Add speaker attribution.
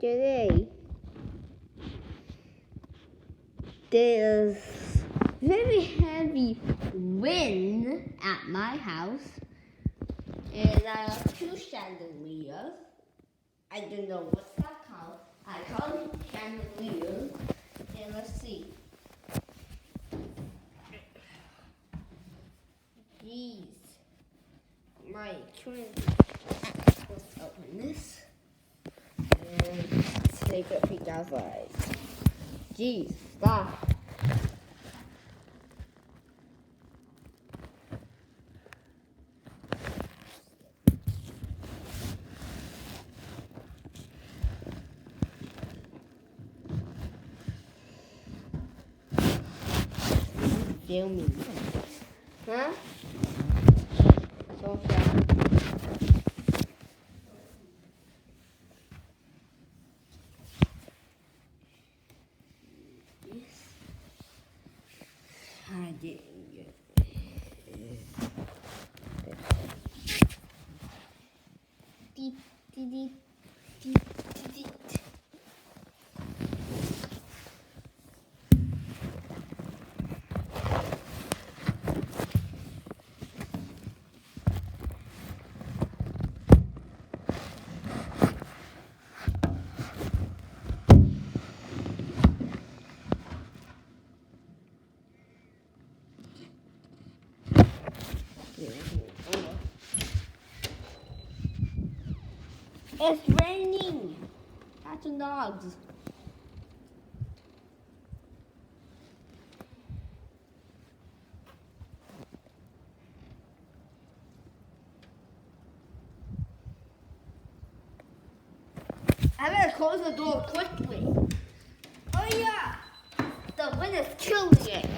Speaker 1: today there's very heavy wind at my house, and I have two chandeliers. I don't know what's that called. I call it chandeliers. And let's see. Jeez. My twin. Let's open this. And let's take a peek outside. Jeez, stop. Filming. Huh? So sad. Yes. I didn't get it. Deep, deep, deep, deep, deep. It's raining. Cats and dogs. I better close the door quickly. Oh yeah, the wind is killing it.